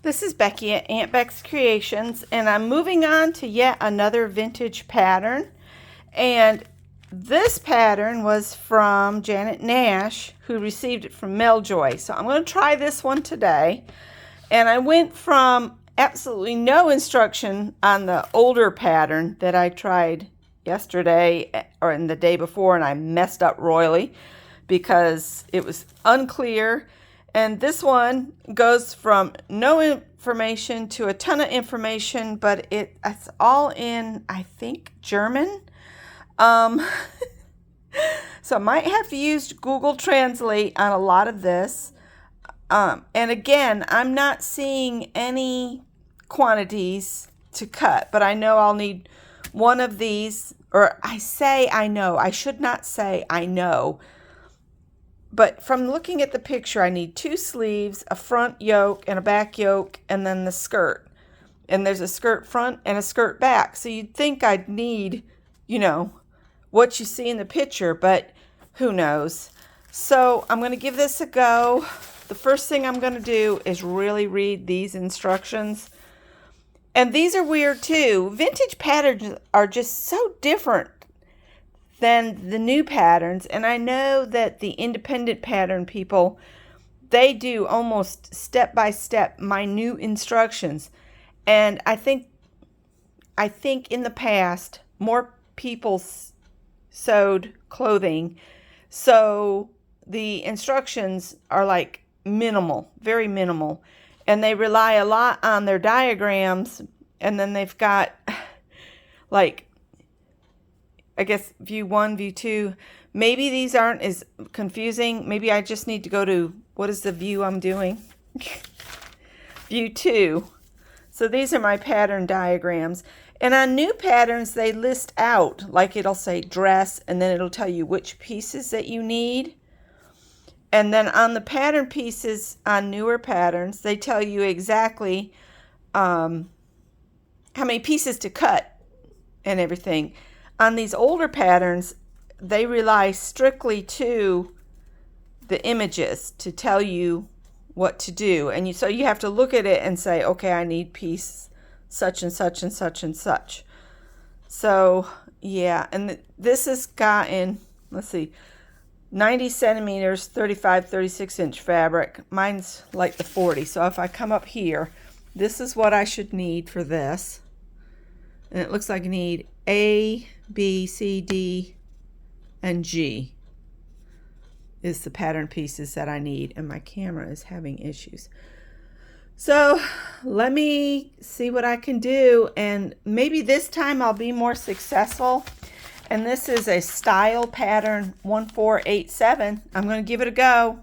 This is Becky at Aunt Beck's Creations, and I'm moving on to yet another vintage pattern. And this pattern was from Janet Nash, who received it from Meljoy. So I'm going to try this one today. And I went from absolutely no instruction on the older pattern that I tried yesterday or in the day before, and I messed up royally because it was unclear. And this one goes from no information to a ton of information, but it's all in, I think, German. So I might have to use Google Translate on a lot of this. And again, I'm not seeing any quantities to cut, but I know I'll need one of these, or I know. I should not say I know. But from looking at the picture, I need 2 sleeves, a front yoke and a back yoke, and then the skirt. And there's a skirt front and a skirt back. So you'd think I'd need, what you see in the picture, but who knows. So I'm going to give this a go. The first thing I'm going to do is really read these instructions. And these are weird too. Vintage patterns are just so different than the new patterns, and I know that the independent pattern people, they do almost step-by-step minute instructions. And I think in the past more people sewed clothing, so the instructions are like minimal, very minimal, and they rely a lot on their diagrams. And then they've got like, I guess, view 1, view 2. Maybe these aren't as confusing. Maybe I just need to go to, what is the view I'm doing? View 2. So these are my pattern diagrams. And on new patterns, they list out, like it'll say dress, and then it'll tell you which pieces that you need. And then on the pattern pieces, on newer patterns, they tell you exactly how many pieces to cut and everything. On these older patterns, they rely strictly to the images to tell you what to do. And so you have to look at it and say, okay, I need piece such and such and such and such. So, yeah, and this has gotten, let's see, 90 centimeters, 36-inch fabric. Mine's like the 40. So if I come up here, this is what I should need for this. And it looks like I need A, B, C, D, and G is the pattern pieces that I need, and my camera is having issues. So let me see what I can do, and maybe this time I'll be more successful. And this is a style pattern 1487. I'm going to give it a go.